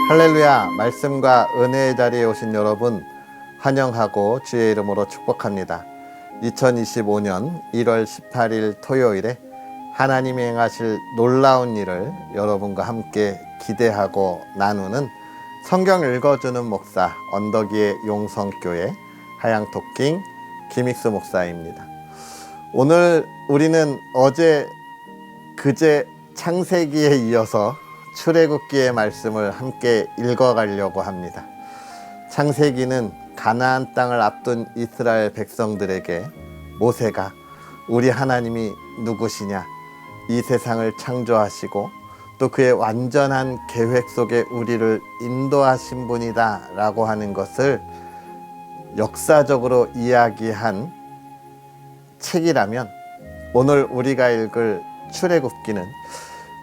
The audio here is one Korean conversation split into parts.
할렐루야. 말씀과 은혜의 자리에 오신 여러분 환영하고 주의 이름으로 축복합니다. 2025년 1월 18일 토요일에 하나님이 행하실 놀라운 일을 여러분과 함께 기대하고 나누는 성경 읽어주는 목사 언덕위의 용성교회 하양토킹 김익수 목사입니다. 오늘 우리는 어제 그제 창세기에 이어서 출애굽기의 말씀을 함께 읽어가려고 합니다. 창세기는 가나안 땅을 앞둔 이스라엘 백성들에게 모세가 우리 하나님이 누구시냐, 이 세상을 창조하시고 또 그의 완전한 계획 속에 우리를 인도하신 분이다 라고 하는 것을 역사적으로 이야기한 책이라면, 오늘 우리가 읽을 출애굽기는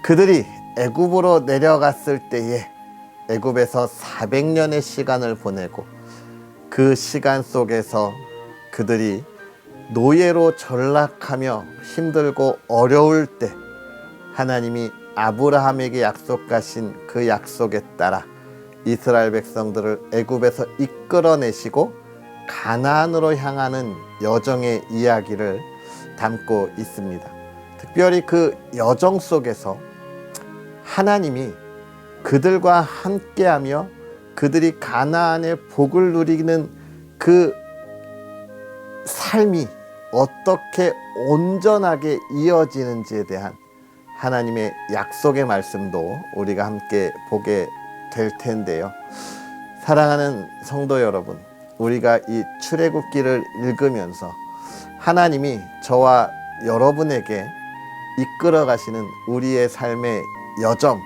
그들이 애굽으로 내려갔을 때에 애굽에서 400년의 시간을 보내고 그 시간 속에서 그들이 노예로 전락하며 힘들고 어려울 때 하나님이 아브라함에게 약속하신 그 약속에 따라 이스라엘 백성들을 애굽에서 이끌어내시고 가나안으로 향하는 여정의 이야기를 담고 있습니다. 특별히 그 여정 속에서 하나님이 그들과 함께하며 그들이 가나안의 복을 누리는 그 삶이 어떻게 온전하게 이어지는지에 대한 하나님의 약속의 말씀도 우리가 함께 보게 될 텐데요. 사랑하는 성도 여러분, 우리가 이 출애굽기를 읽으면서 하나님이 저와 여러분에게 이끌어 가시는 우리의 삶의 여정,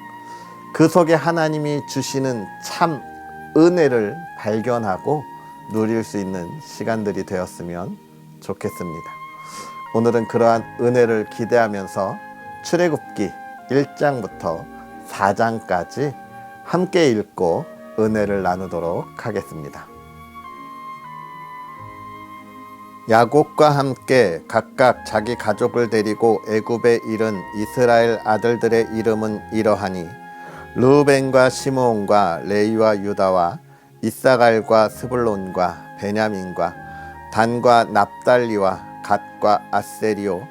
그 속에 하나님이 주시는 참 은혜를 발견하고 누릴 수 있는 시간들이 되었으면 좋겠습니다. 오늘은 그러한 은혜를 기대하면서 출애굽기 1장부터 4장까지 함께 읽고 은혜를 나누도록 하겠습니다. 야곱과 함께 각각 자기 가족을 데리고 애굽에 이른 이스라엘 아들들의 이름은 이러하니, 르우벤과 시므온과 레위와 유다와 이사갈과 스불론과 베냐민과 단과 납달리와 갓과 아세리요.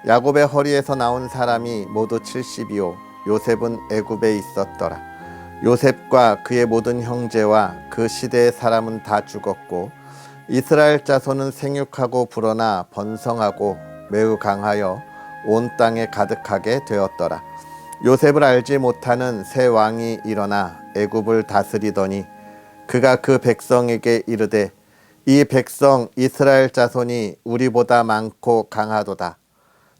야곱의 허리에서 나온 사람이 모두 70이요 요셉은 애굽에 있었더라. 요셉과 그의 모든 형제와 그 시대의 사람은 다 죽었고 이스라엘 자손은 생육하고 불어나 번성하고 매우 강하여 온 땅에 가득하게 되었더라. 요셉을 알지 못하는 새 왕이 일어나 애굽을 다스리더니 그가 그 백성에게 이르되, 이 백성 이스라엘 자손이 우리보다 많고 강하도다.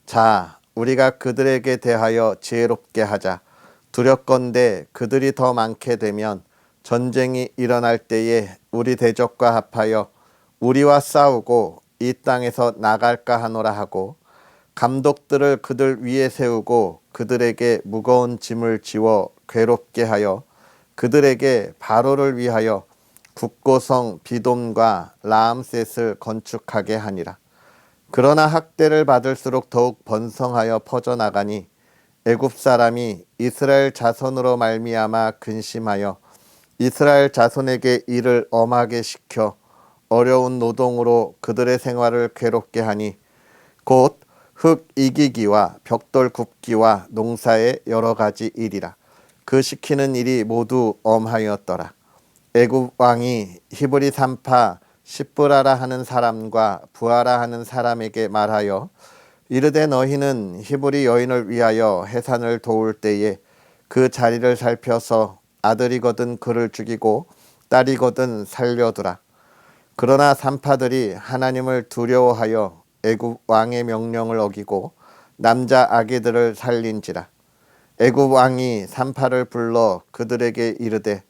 자, 우리가 그들에게 대하여 지혜롭게 하자. 두렵건대 그들이 더 많게 되면 전쟁이 일어날 때에 우리 대적과 합하여 우리와 싸우고 이 땅에서 나갈까 하노라 하고, 감독들을 그들 위에 세우고 그들에게 무거운 짐을 지워 괴롭게 하여 그들에게 바로를 위하여 국고성 비돔과 라암셋을 건축하게 하니라. 그러나 학대를 받을수록 더욱 번성하여 퍼져나가니 애굽 사람이 이스라엘 자손으로 말미암아 근심하여 이스라엘 자손에게 일을 엄하게 시켜 어려운 노동으로 그들의 생활을 괴롭게 하니, 곧 흙 이기기와 벽돌 굽기와 농사의 여러 가지 일이라. 그 시키는 일이 모두 엄하였더라. 애굽 왕이 히브리 산파 십브라라 하는 사람과 부하라 하는 사람에게 말하여 이르되, 너희는 히브리 여인을 위하여 해산을 도울 때에 그 자리를 살펴서 아들이거든 그를 죽이고 딸이거든 살려두라. 그러나 산파들이 하나님을 두려워하여 애굽 왕의 명령을 어기고 남자 아기들을 살린지라. 애굽 왕이 산파를 불러 그들에게 이르되,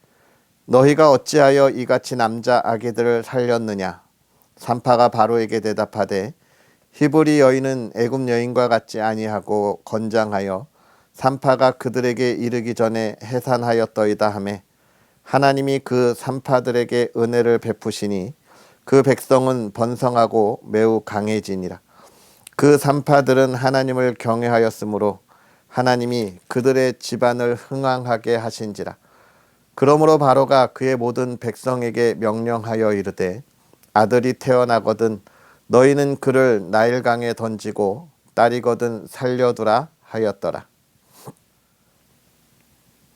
너희가 어찌하여 이같이 남자 아기들을 살렸느냐? 산파가 바로에게 대답하되, 히브리 여인은 애굽 여인과 같지 아니하고 건장하여 산파가 그들에게 이르기 전에 해산하였더이다 하매, 하나님이 그 산파들에게 은혜를 베푸시니 그 백성은 번성하고 매우 강해지니라. 그 산파들은 하나님을 경외하였으므로 하나님이 그들의 집안을 흥왕하게 하신지라. 그러므로 바로가 그의 모든 백성에게 명령하여 이르되 아들이 태어나거든 너희는 그를 나일강에 던지고 딸이거든 살려두라 하였더라.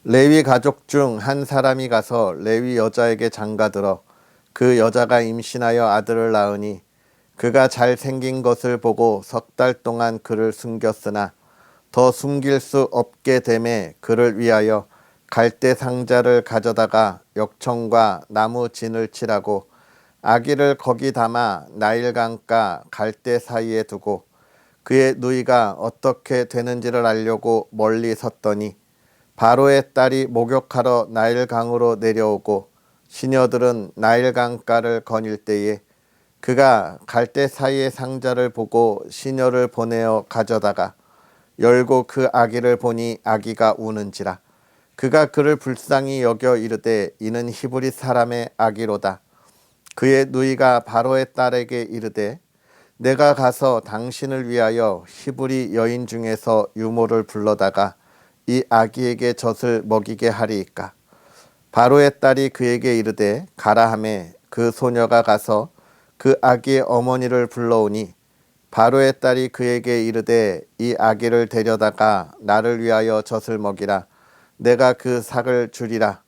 레위 가족 중 한 사람이 가서 레위 여자에게 장가들어 그 여자가 임신하여 아들을 낳으니 그가 잘생긴 것을 보고 석 달 동안 그를 숨겼으나 더 숨길 수 없게 되매 그를 위하여 갈대 상자를 가져다가 역청과 나무 진을 칠하고 아기를 거기 담아 나일강가 갈대 사이에 두고 그의 누이가 어떻게 되는지를 알려고 멀리 섰더니 바로의 딸이 목욕하러 나일강으로 내려오고 시녀들은 나일강가를 거닐 때에 그가 갈대 사이의 상자를 보고 시녀를 보내어 가져다가 열고 그 아기를 보니 아기가 우는지라. 그가 그를 불쌍히 여겨 이르되 이는 히브리 사람의 아기로다. 그의 누이가 바로의 딸에게 이르되 내가 가서 당신을 위하여 히브리 여인 중에서 유모를 불러다가 이 아기에게 젖을 먹이게 하리이까. 바로의 딸이 그에게 이르되 가라 하매 그 소녀가 가서 그 아기의 어머니를 불러오니 바로의 딸이 그에게 이르되 이 아기를 데려다가 나를 위하여 젖을 먹이라. 내가 그 삭을 주리라.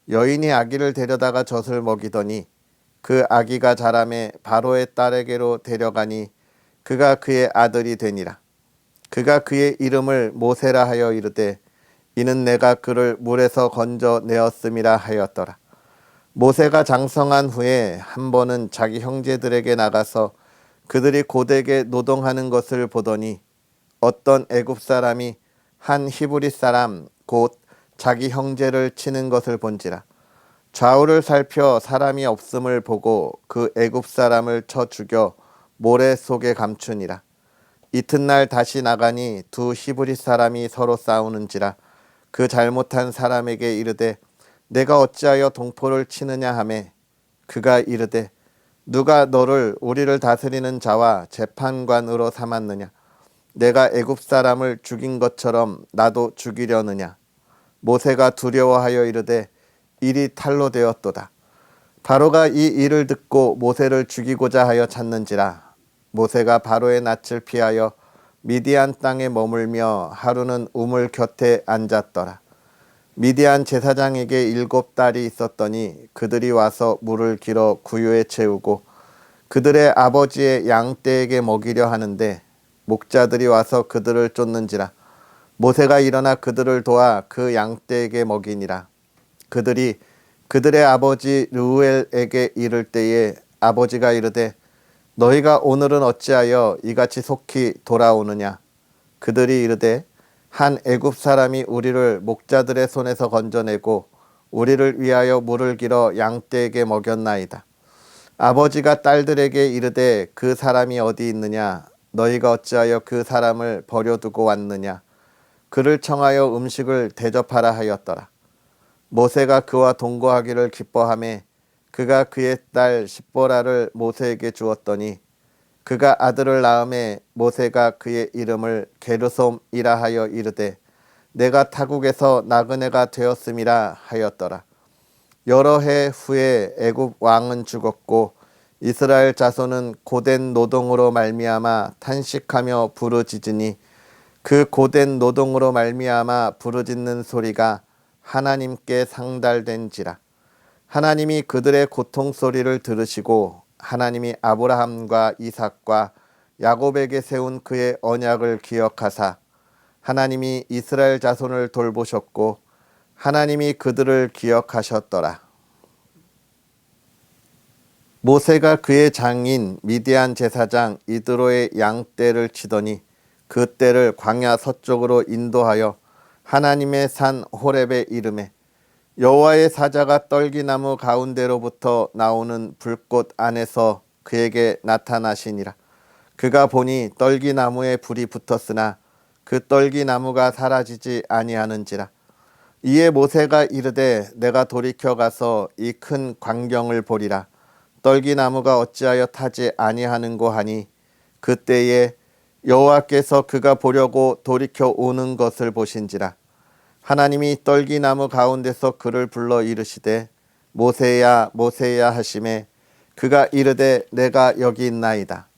여인이 아기를 데려다가 젖을 먹이더니 그 아기가 자라매 바로의 딸에게로 데려가니 그가 그의 아들이 되니라. 그가 그의 이름을 모세라 하여 이르되 이는 내가 그를 물에서 건져 내었음이라 하였더라. 모세가 장성한 후에 한 번은 자기 형제들에게 나가서 그들이 고되게 노동하는 것을 보더니 어떤 애굽 사람이 한 히브리 사람 곧 자기 형제를 치는 것을 본지라. 좌우를 살펴 사람이 없음을 보고 그 애굽 사람을 쳐 죽여 모래 속에 감추니라. 이튿날 다시 나가니 두 히브리 사람이 서로 싸우는지라. 그 잘못한 사람에게 이르되 내가 어찌하여 동포를 치느냐 하매 그가 이르되 누가 너를 우리를 다스리는 자와 재판관으로 삼았느냐. 내가 애굽 사람을 죽인 것처럼 나도 죽이려느냐. 모세가 두려워하여 이르되 일이 탈로 되었도다. 바로가 이 일을 듣고 모세를 죽이고자 하여 찾는지라. 모세가 바로의 낯을 피하여 미디안 땅에 머물며 하루는 우물 곁에 앉았더라. 미디안 제사장에게 7딸이 있었더니 그들이 와서 물을 길어 구유에 채우고 그들의 아버지의 양떼에게 먹이려 하는데 목자들이 와서 그들을 쫓는지라. 모세가 일어나 그들을 도와 그 양떼에게 먹이니라. 그들이 그들의 아버지 르우엘에게 이를 때에 아버지가 이르되 너희가 오늘은 어찌하여 이같이 속히 돌아오느냐. 그들이 이르되 한 애굽 사람이 우리를 목자들의 손에서 건져내고 우리를 위하여 물을 길어 양떼에게 먹였나이다. 아버지가 딸들에게 이르되 그 사람이 어디 있느냐. 너희가 어찌하여 그 사람을 버려두고 왔느냐. 그를 청하여 음식을 대접하라 하였더라. 모세가 그와 동거하기를 기뻐하매 그가 그의 딸 십보라를 모세에게 주었더니 그가 아들을 낳음에 모세가 그의 이름을 게르솜이라 하여 이르되 내가 타국에서 나그네가 되었음이라 하였더라. 여러 해 후에 애굽 왕은 죽었고 이스라엘 자손은 고된 노동으로 말미암아 탄식하며 부르짖으니 그 고된 노동으로 말미암아 부르짖는 소리가 하나님께 상달된지라. 하나님이 그들의 고통 소리를 들으시고 하나님이 아브라함과 이삭과 야곱에게 세운 그의 언약을 기억하사 하나님이 이스라엘 자손을 돌보셨고 하나님이 그들을 기억하셨더라. 모세가 그의 장인 미디안 제사장 이드로의 양떼를 치더니 그 떼를 광야 서쪽으로 인도하여 하나님의 산 호렙에 이르매 여호와의 사자가 떨기나무 가운데로부터 나오는 불꽃 안에서 그에게 나타나시니라. 그가 보니 떨기나무에 불이 붙었으나 그 떨기나무가 사라지지 아니하는지라. 이에 모세가 이르되 내가 돌이켜 가서 이 큰 광경을 보리라. 떨기나무가 어찌하여 타지 아니하는고 하니 그때에 여호와께서 그가 보려고 돌이켜 오는 것을 보신지라. 하나님이 떨기나무 가운데서 그를 불러 이르시되 모세야 모세야 하시매 그가 이르되 내가 여기 있나이다.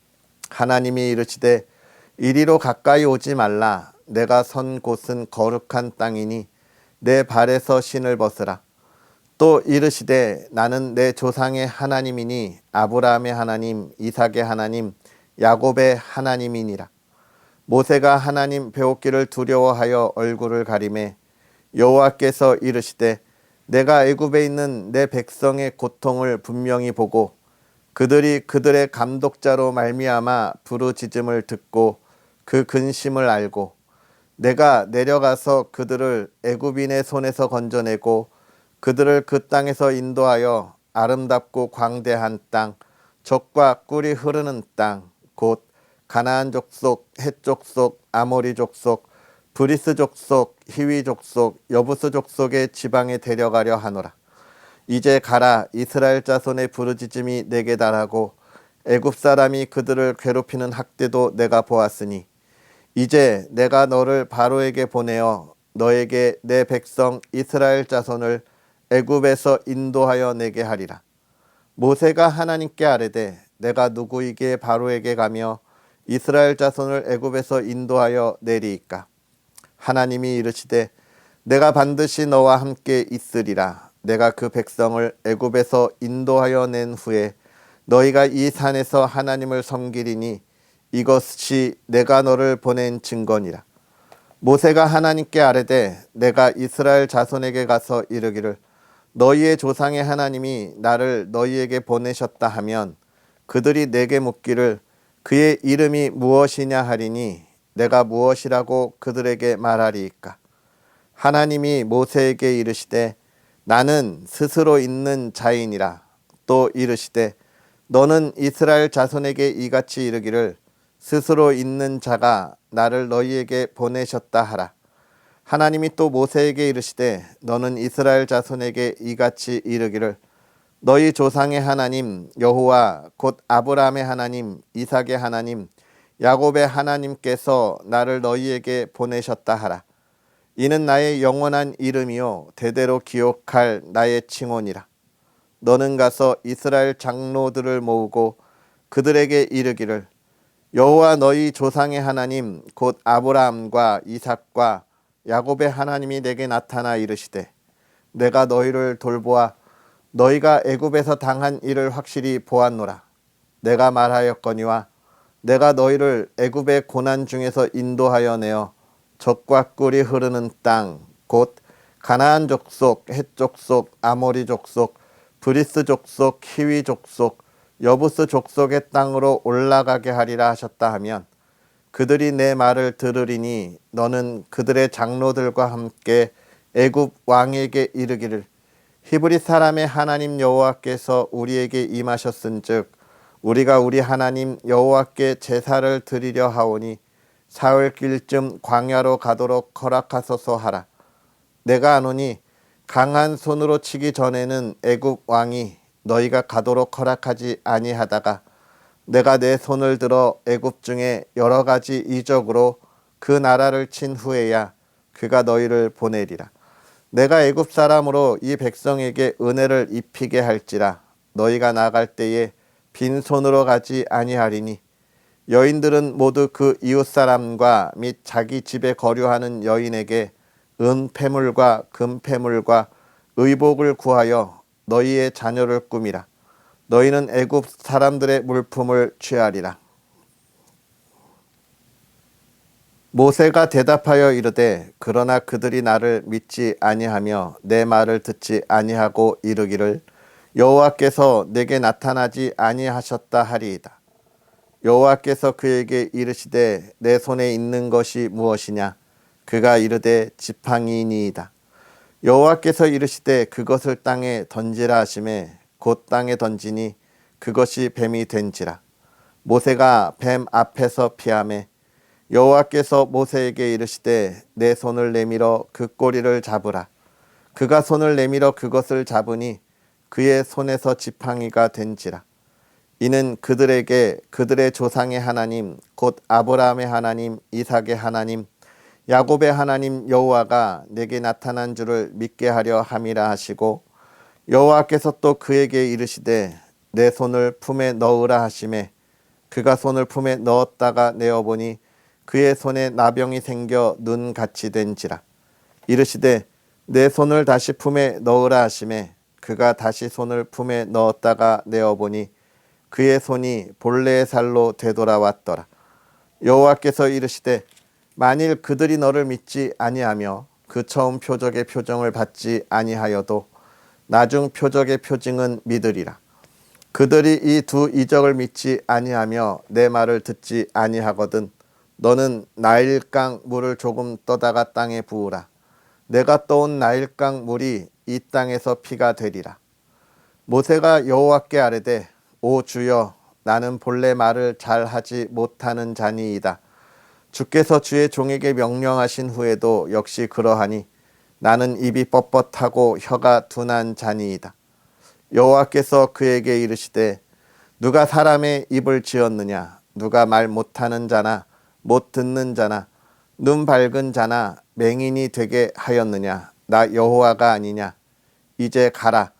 하나님이 이르시되 이리로 가까이 오지 말라. 내가 선 곳은 거룩한 땅이니 내 발에서 신을 벗으라. 또 이르시되 나는 내 조상의 하나님이니 아브라함의 하나님, 이삭의 하나님, 야곱의 하나님이니라. 모세가 하나님 배웠기를 두려워하여 얼굴을 가리매 여호와께서 이르시되 내가 애굽에 있는 내 백성의 고통을 분명히 보고 그들이 그들의 감독자로 말미암아 부르짖음을 듣고 그 근심을 알고 내가 내려가서 그들을 애굽인의 손에서 건져내고 그들을 그 땅에서 인도하여 아름답고 광대한 땅, 젖과 꿀이 흐르는 땅, 곧 가나안 족속, 헷 족속, 아모리 족속, 브리스 족속, 히위 족속, 여부스 족속의 지방에 데려가려 하노라. 이제 가라. 이스라엘 자손의 부르짖음이 내게 달하고 애굽 사람이 그들을 괴롭히는 학대도 내가 보았으니 이제 내가 너를 바로에게 보내어 너에게 내 백성 이스라엘 자손을 애굽에서 인도하여 내게 하리라. 모세가 하나님께 아뢰되 내가 누구에게 바로에게 가며 이스라엘 자손을 애굽에서 인도하여 내리이까. 하나님이 이르시되 내가 반드시 너와 함께 있으리라. 내가 그 백성을 애굽에서 인도하여 낸 후에 너희가 이 산에서 하나님을 섬기리니 이것이 내가 너를 보낸 증거니라. 모세가 하나님께 아뢰되 내가 이스라엘 자손에게 가서 이르기를 너희의 조상의 하나님이 나를 너희에게 보내셨다 하면 그들이 내게 묻기를 그의 이름이 무엇이냐 하리니 내가 무엇이라고 그들에게 말하리이까. 하나님이 모세에게 이르시되 나는 스스로 있는 자이니라. 또 이르시되 너는 이스라엘 자손에게 이같이 이르기를 스스로 있는 자가 나를 너희에게 보내셨다 하라. 하나님이 또 모세에게 이르시되 너는 이스라엘 자손에게 이같이 이르기를 너희 조상의 하나님 여호와 곧 아브라함의 하나님, 이삭의 하나님, 야곱의 하나님께서 나를 너희에게 보내셨다 하라. 이는 나의 영원한 이름이요 대대로 기억할 나의 칭호니라. 너는 가서 이스라엘 장로들을 모으고 그들에게 이르기를 여호와 너희 조상의 하나님 곧 아브라함과 이삭과 야곱의 하나님이 내게 나타나 이르시되 내가 너희를 돌보아 너희가 애굽에서 당한 일을 확실히 보았노라. 내가 말하였거니와 내가 너희를 애굽의 고난 중에서 인도하여 내어 젖과 꿀이 흐르는 땅 곧 가나안 족속, 헷 족속, 아모리 족속, 브리스 족속, 히위 족속, 여부스 족속의 땅으로 올라가게 하리라 하셨다 하면 그들이 내 말을 들으리니 너는 그들의 장로들과 함께 애굽 왕에게 이르기를 히브리 사람의 하나님 여호와께서 우리에게 임하셨은즉 우리가 우리 하나님 여호와께 제사를 드리려 하오니 사흘길쯤 광야로 가도록 허락하소서 하라. 내가 아노니 강한 손으로 치기 전에는 애굽 왕이 너희가 가도록 허락하지 아니하다가 내가 내 손을 들어 애굽 중에 여러 가지 이적으로 그 나라를 친 후에야 그가 너희를 보내리라. 내가 애굽 사람으로 이 백성에게 은혜를 입히게 할지라 너희가 나갈 때에 빈손으로 가지 아니하리니 여인들은 모두 그 이웃 사람과 및 자기 집에 거류하는 여인에게 은폐물과 금폐물과 의복을 구하여 너희의 자녀를 꾸미라. 너희는 애굽 사람들의 물품을 취하리라. 모세가 대답하여 이르되 그러나 그들이 나를 믿지 아니하며 내 말을 듣지 아니하고 이르기를 여호와께서 내게 나타나지 아니하셨다 하리이다. 여호와께서 그에게 이르시되 내 손에 있는 것이 무엇이냐? 그가 이르되 지팡이니이다. 여호와께서 이르시되 그것을 땅에 던지라 하시매 곧 땅에 던지니 그것이 뱀이 된지라. 모세가 뱀 앞에서 피하매 여호와께서 모세에게 이르시되 내 손을 내밀어 그 꼬리를 잡으라. 그가 손을 내밀어 그것을 잡으니 그의 손에서 지팡이가 된지라. 이는 그들에게 그들의 조상의 하나님 곧 아브라함의 하나님, 이삭의 하나님, 야곱의 하나님 여호와가 내게 나타난 줄을 믿게 하려 함이라 하시고 여호와께서 또 그에게 이르시되 내 손을 품에 넣으라 하시매 그가 손을 품에 넣었다가 내어보니 그의 손에 나병이 생겨 눈같이 된지라. 이르시되 내 손을 다시 품에 넣으라 하시매 그가 다시 손을 품에 넣었다가 내어보니 그의 손이 본래의 살로 되돌아왔더라. 여호와께서 이르시되 만일 그들이 너를 믿지 아니하며 그 처음 표적의 표징을 받지 아니하여도 나중 표적의 표징은 믿으리라. 그들이 이 두 이적을 믿지 아니하며 내 말을 듣지 아니하거든 너는 나일강 물을 조금 떠다가 땅에 부으라. 내가 떠온 나일강 물이 이 땅에서 피가 되리라. 모세가 여호와께 아뢰되 오 주여 나는 본래 말을 잘하지 못하는 자니이다. 주께서 주의 종에게 명령하신 후에도 역시 그러하니 나는 입이 뻣뻣하고 혀가 둔한 자니이다. 여호와께서 그에게 이르시되 누가 사람의 입을 지었느냐? 누가 말 못하는 자나 못 듣는 자나 눈 밝은 자나 맹인이 되게 하였느냐? 나 여호와가 아니냐? 이제 가라.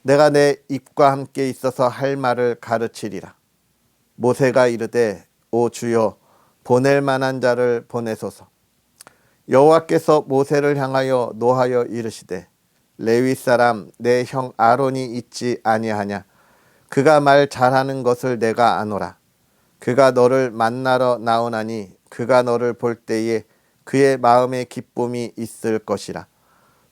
내가 내 입과 함께 있어서 할 말을 가르치리라. 모세가 이르되 오 주여 보낼 만한 자를 보내소서. 여호와께서 모세를 향하여 노하여 이르시되 레위 사람 내 형 아론이 있지 아니하냐? 그가 말 잘하는 것을 내가 아노라. 그가 너를 만나러 나오나니 그가 너를 볼 때에 그의 마음에 기쁨이 있을 것이라.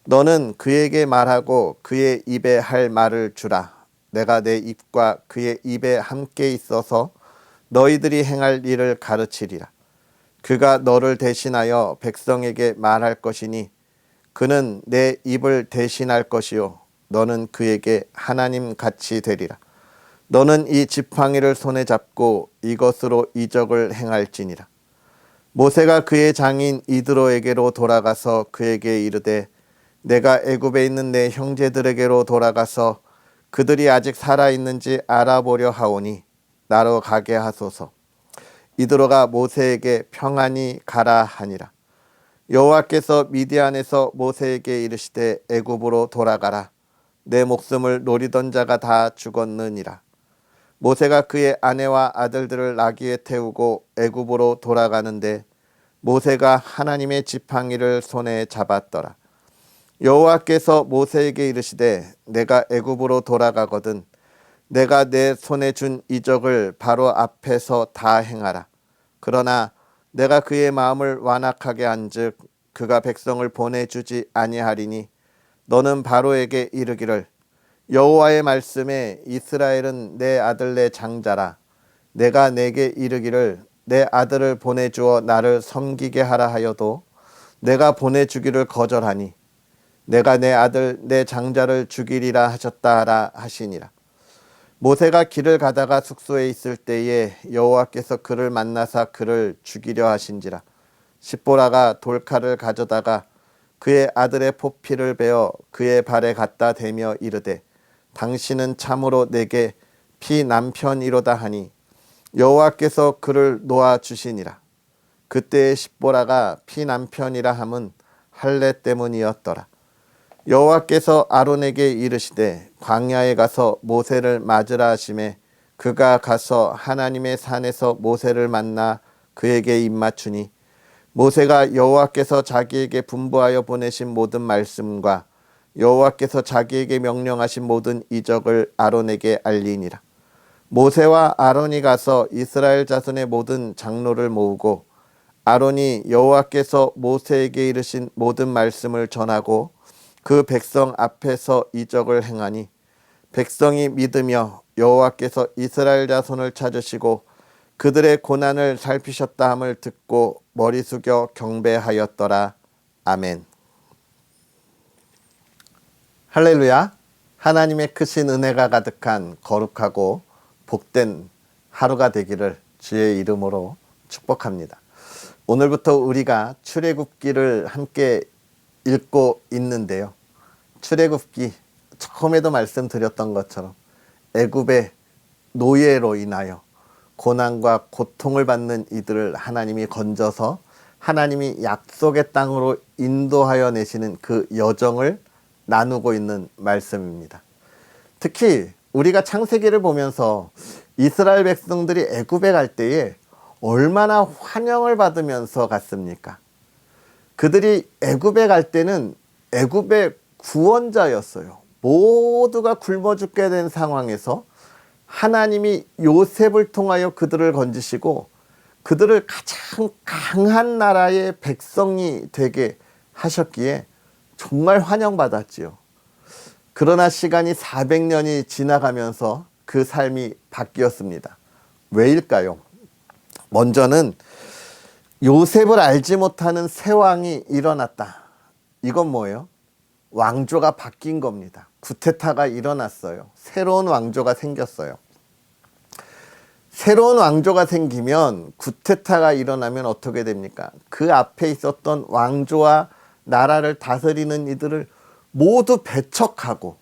너는 그에게 말하고 그의 입에 할 말을 주라. 내가 내 입과 그의 입에 함께 있어서 너희들이 행할 일을 가르치리라. 그가 너를 대신하여 백성에게 말할 것이니 그는 내 입을 대신할 것이요 너는 그에게 하나님 같이 되리라. 너는 이 지팡이를 손에 잡고 이것으로 이적을 행할지니라. 모세가 그의 장인 이드로에게로 돌아가서 그에게 이르되 내가 애굽에 있는 내 형제들에게로 돌아가서 그들이 아직 살아있는지 알아보려 하오니 나로 가게 하소서. 이드로가 모세에게 평안히 가라 하니라. 여호와께서 미디안에서 모세에게 이르시되 애굽으로 돌아가라. 내 목숨을 노리던 자가 다 죽었느니라. 모세가 그의 아내와 아들들을 나귀에 태우고 애굽으로 돌아가는데 모세가 하나님의 지팡이를 손에 잡았더라. 여호와께서 모세에게 이르시되 내가 애굽으로 돌아가거든 내가 내 손에 준 이적을 바로 앞에서 다 행하라. 그러나 내가 그의 마음을 완악하게 한즉 그가 백성을 보내주지 아니하리니 너는 바로에게 이르기를 여호와의 말씀에 이스라엘은 내 아들 내 장자라. 내가 내게 이르기를 내 아들을 보내주어 나를 섬기게 하라 하여도 내가 보내주기를 거절하니 내가 내 아들 내 장자를 죽이리라 하셨다 하라 하시니라. 모세가 길을 가다가 숙소에 있을 때에 여호와께서 그를 만나사 그를 죽이려 하신지라. 십보라가 돌칼을 가져다가 그의 아들의 포피를 베어 그의 발에 갖다 대며 이르되 당신은 참으로 내게 피 남편이로다 하니 여호와께서 그를 놓아 주시니라. 그때의 십보라가 피 남편이라 함은 할례 때문이었더라. 여호와께서 아론에게 이르시되 광야에 가서 모세를 맞으라 하시매 그가 가서 하나님의 산에서 모세를 만나 그에게 입맞추니 모세가 여호와께서 자기에게 분부하여 보내신 모든 말씀과 여호와께서 자기에게 명령하신 모든 이적을 아론에게 알리니라. 모세와 아론이 가서 이스라엘 자손의 모든 장로를 모으고 아론이 여호와께서 모세에게 이르신 모든 말씀을 전하고 그 백성 앞에서 이적을 행하니 백성이 믿으며 여호와께서 이스라엘 자손을 찾으시고 그들의 고난을 살피셨다 함을 듣고 머리 숙여 경배하였더라. 아멘. 할렐루야. 하나님의 크신 은혜가 가득한 거룩하고 복된 하루가 되기를 주의 이름으로 축복합니다. 오늘부터 우리가 출애굽기를 함께 읽고 있는데요. 출애굽기 처음에도 말씀드렸던 것처럼 애굽의 노예로 인하여 고난과 고통을 받는 이들을 하나님이 건져서 하나님이 약속의 땅으로 인도하여 내시는 그 여정을 나누고 있는 말씀입니다. 특히 우리가 창세기를 보면서 이스라엘 백성들이 애굽에 갈 때에 얼마나 환영을 받으면서 갔습니까? 그들이 애굽에 갈 때는 애굽의 구원자였어요. 모두가 굶어 죽게 된 상황에서 하나님이 요셉을 통하여 그들을 건지시고 그들을 가장 강한 나라의 백성이 되게 하셨기에 정말 환영받았지요. 그러나 시간이 400년이 지나가면서 그 삶이 바뀌었습니다. 왜일까요? 먼저는 요셉을 알지 못하는 새 왕이 일어났다. 이건 뭐예요? 왕조가 바뀐 겁니다. 쿠데타가 일어났어요. 새로운 왕조가 생겼어요. 새로운 왕조가 생기면, 쿠데타가 일어나면 어떻게 됩니까? 그 앞에 있었던 왕조와 나라를 다스리는 이들을 모두 배척하고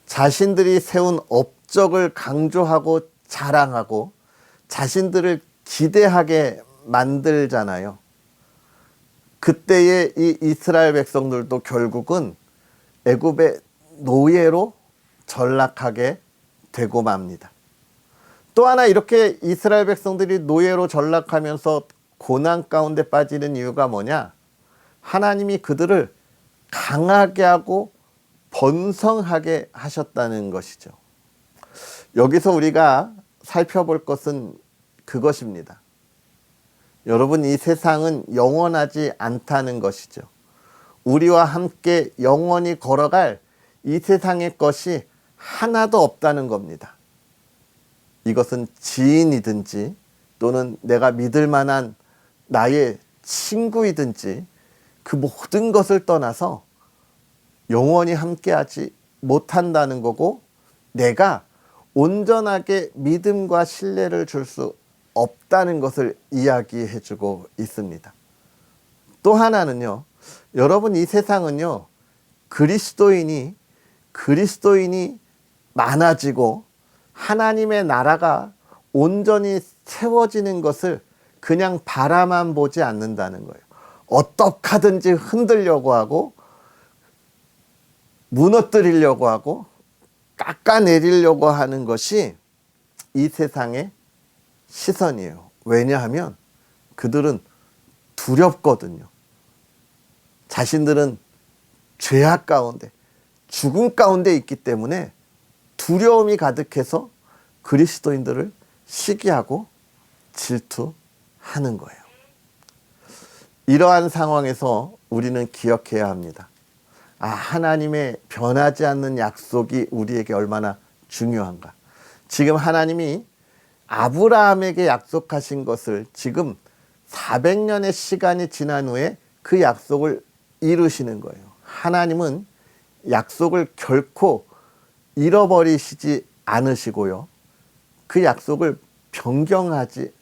자신들이 세운 업적을 강조하고 자랑하고 자신들을 기대하게 만들잖아요. 그때의 이 이스라엘 백성들도 결국은 애굽의 노예로 전락하게 되고 맙니다. 또 하나 이렇게 이스라엘 백성들이 노예로 전락하면서 고난 가운데 빠지는 이유가 뭐냐? 하나님이 그들을 강하게 하고 번성하게 하셨다는 것이죠. 여기서 우리가 살펴볼 것은 그것입니다. 여러분, 이 세상은 영원하지 않다는 것이죠. 우리와 함께 영원히 걸어갈 이 세상의 것이 하나도 없다는 겁니다. 이것은 지인이든지 또는 내가 믿을 만한 나의 친구이든지 그 모든 것을 떠나서 영원히 함께하지 못한다는 거고, 내가 온전하게 믿음과 신뢰를 줄 수 없다는 것을 이야기해 주고 있습니다. 또 하나는요, 여러분, 이 세상은요, 그리스도인이 많아지고 하나님의 나라가 온전히 세워지는 것을 그냥 바라만 보지 않는다는 거예요. 어떻게 하든지 흔들려고 하고 무너뜨리려고 하고 깎아내리려고 하는 것이 이 세상의 시선이에요. 왜냐하면 그들은 두렵거든요. 자신들은 죄악 가운데, 죽음 가운데 있기 때문에 두려움이 가득해서 그리스도인들을 시기하고 질투하는 거예요. 이러한 상황에서 우리는 기억해야 합니다. 하나님의 변하지 않는 약속이 우리에게 얼마나 중요한가. 지금 하나님이 아브라함에게 약속하신 것을 지금 400년의 시간이 지난 후에 그 약속을 이루시는 거예요. 하나님은 약속을 결코 잃어버리시지 않으시고요. 그 약속을 변경하지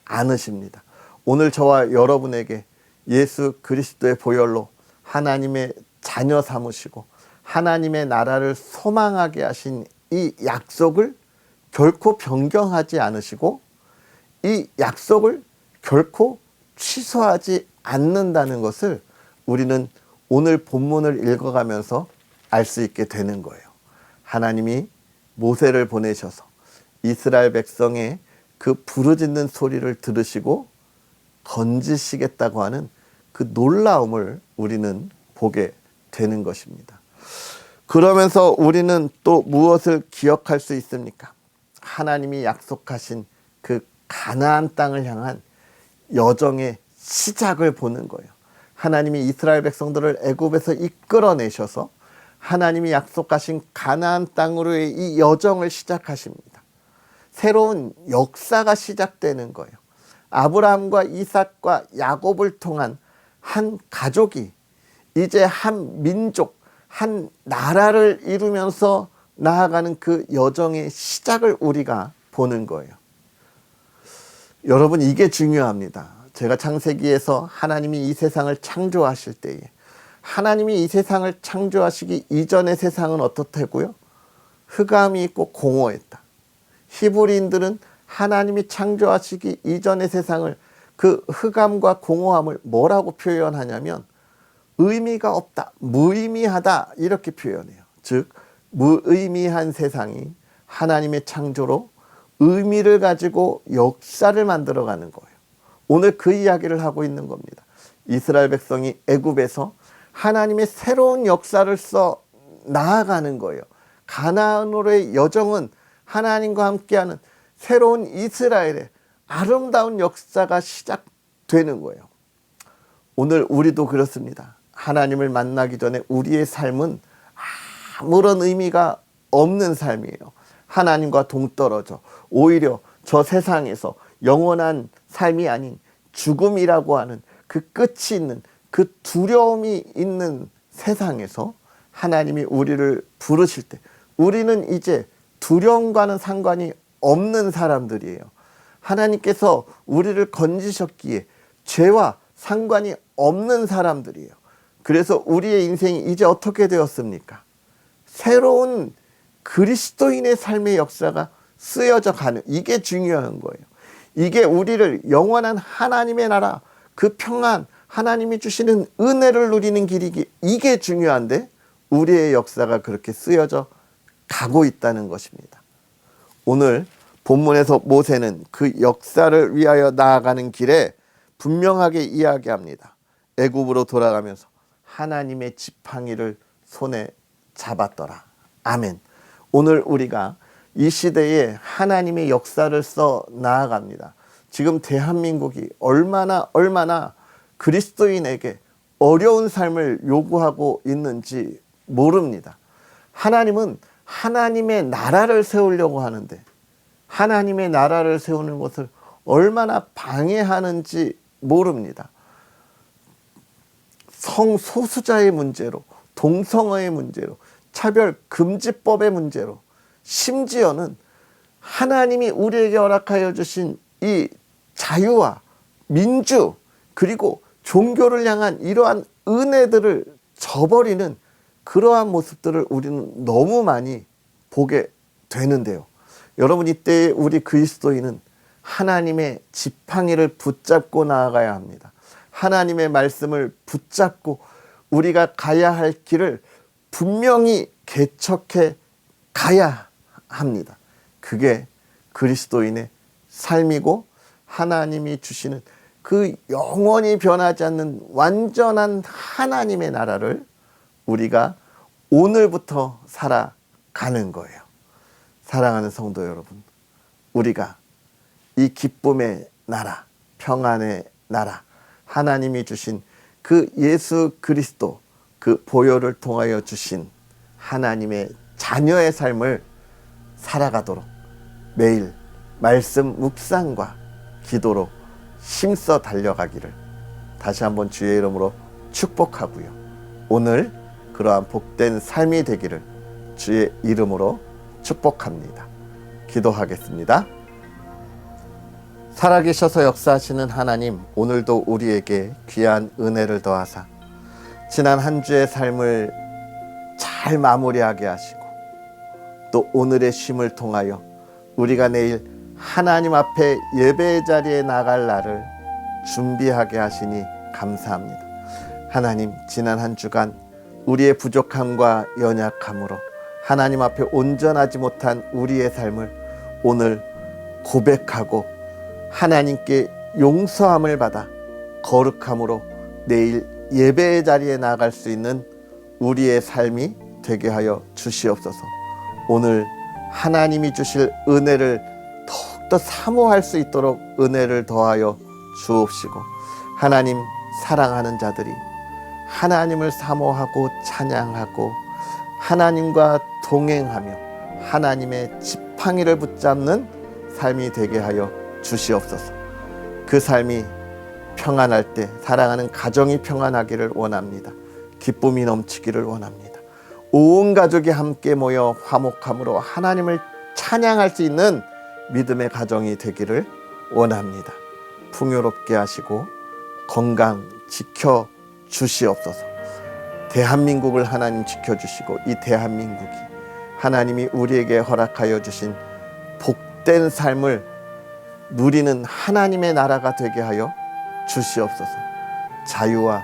않으십니다. 오늘 저와 여러분에게 예수 그리스도의 보혈로 하나님의 자녀 삼으시고 하나님의 나라를 소망하게 하신 이 약속을 결코 변경하지 않으시고 이 약속을 결코 취소하지 않는다는 것을 우리는 오늘 본문을 읽어가면서 알 수 있게 되는 거예요. 하나님이 모세를 보내셔서 이스라엘 백성의 그 부르짖는 소리를 들으시고 건지시겠다고 하는 그 놀라움을 우리는 보게 되는 것입니다. 그러면서 우리는 또 무엇을 기억할 수 있습니까? 하나님이 약속하신 그 가나안 땅을 향한 여정의 시작을 보는 거예요. 하나님이 이스라엘 백성들을 애굽에서 이끌어내셔서 하나님이 약속하신 가나안 땅으로의 이 여정을 시작하십니다. 새로운 역사가 시작되는 거예요. 아브라함과 이삭과 야곱을 통한 한 가족이 이제 한 민족, 한 나라를 이루면서 나아가는 그 여정의 시작을 우리가 보는 거예요. 여러분, 이게 중요합니다. 제가 창세기에서 하나님이 이 세상을 창조하실 때에 하나님이 이 세상을 창조하시기 이전의 세상은 어떻다고요? 흑암이 있고 공허했다. 히브리인들은 하나님이 창조하시기 이전의 세상을 그 흑암과 공허함을 뭐라고 표현하냐면 의미가 없다, 무의미하다 이렇게 표현해요. 즉 무의미한 세상이 하나님의 창조로 의미를 가지고 역사를 만들어가는 거예요. 오늘 그 이야기를 하고 있는 겁니다. 이스라엘 백성이 애굽에서 하나님의 새로운 역사를 써 나아가는 거예요. 가나안으로의 여정은 하나님과 함께하는 새로운 이스라엘의 아름다운 역사가 시작되는 거예요. 오늘 우리도 그렇습니다. 하나님을 만나기 전에 우리의 삶은 아무런 의미가 없는 삶이에요. 하나님과 동떨어져 오히려 저 세상에서 영원한 삶이 아닌 죽음이라고 하는 그 끝이 있는 그 두려움이 있는 세상에서 하나님이 우리를 부르실 때 우리는 이제 두려움과는 상관이 없는 사람들이에요. 하나님께서 우리를 건지셨기에 죄와 상관이 없는 사람들이에요. 그래서 우리의 인생이 이제 어떻게 되었습니까? 새로운 그리스도인의 삶의 역사가 쓰여져 가는, 이게 중요한 거예요. 이게 우리를 영원한 하나님의 나라, 그 평안, 하나님이 주시는 은혜를 누리는 길이기, 이게 중요한데 우리의 역사가 그렇게 쓰여져 가고 있다는 것입니다. 오늘 본문에서 모세는 그 역사를 위하여 나아가는 길에 분명하게 이야기합니다. 애굽으로 돌아가면서 하나님의 지팡이를 손에 잡았더라. 아멘. 오늘 우리가 이 시대에 하나님의 역사를 써 나아갑니다. 지금 대한민국이 얼마나 그리스도인에게 어려운 삶을 요구하고 있는지 모릅니다. 하나님은 하나님의 나라를 세우려고 하는데 하나님의 나라를 세우는 것을 얼마나 방해하는지 모릅니다. 성소수자의 문제로, 동성애의 문제로, 차별금지법의 문제로, 심지어는 하나님이 우리에게 허락하여 주신 이 자유와 민주 그리고 종교를 향한 이러한 은혜들을 저버리는 그러한 모습들을 우리는 너무 많이 보게 되는데요. 여러분, 이때 우리 그리스도인은 하나님의 지팡이를 붙잡고 나아가야 합니다. 하나님의 말씀을 붙잡고 우리가 가야 할 길을 분명히 개척해 가야 합니다. 그게 그리스도인의 삶이고 하나님이 주시는 그 영원히 변하지 않는 완전한 하나님의 나라를 우리가 오늘부터 살아가는 거예요. 사랑하는 성도 여러분, 우리가 이 기쁨의 나라, 평안의 나라, 하나님이 주신 그 예수 그리스도, 그 보혈을 통하여 주신 하나님의 자녀의 삶을 살아가도록 매일 말씀 묵상과 기도로 힘써 달려가기를 다시 한번 주의 이름으로 축복하고요. 오늘 그러한 복된 삶이 되기를 주의 이름으로 축복합니다. 기도하겠습니다. 살아계셔서 역사하시는 하나님, 오늘도 우리에게 귀한 은혜를 더하사 지난 한 주의 삶을 잘 마무리하게 하시고 또 오늘의 쉼을 통하여 우리가 내일 하나님 앞에 예배의 자리에 나갈 날을 준비하게 하시니 감사합니다. 하나님, 지난 한 주간 우리의 부족함과 연약함으로 하나님 앞에 온전하지 못한 우리의 삶을 오늘 고백하고 하나님께 용서함을 받아 거룩함으로 내일 예배의 자리에 나아갈 수 있는 우리의 삶이 되게 하여 주시옵소서. 오늘 하나님이 주실 은혜를 더욱더 사모할 수 있도록 은혜를 더하여 주옵시고, 하나님 사랑하는 자들이 하나님을 사모하고 찬양하고 하나님과 동행하며 하나님의 지팡이를 붙잡는 삶이 되게 하여 주시옵소서. 그 삶이 평안할 때 사랑하는 가정이 평안하기를 원합니다. 기쁨이 넘치기를 원합니다. 온 가족이 함께 모여 화목함으로 하나님을 찬양할 수 있는 믿음의 가정이 되기를 원합니다. 풍요롭게 하시고 건강 지켜 주시옵소서. 대한민국을 하나님 지켜주시고 이 대한민국이 하나님이 우리에게 허락하여 주신 복된 삶을 누리는 하나님의 나라가 되게 하여 주시옵소서. 자유와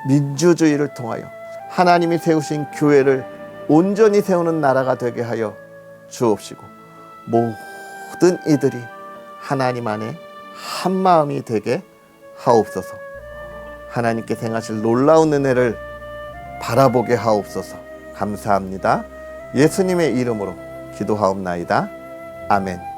민주주의를 통하여 하나님이 세우신 교회를 온전히 세우는 나라가 되게 하여 주옵시고, 모든 이들이 하나님 안에 한 마음이 되게 하옵소서. 하나님께서 행하실 놀라운 은혜를 바라보게 하옵소서. 감사합니다. 예수님의 이름으로 기도하옵나이다. 아멘.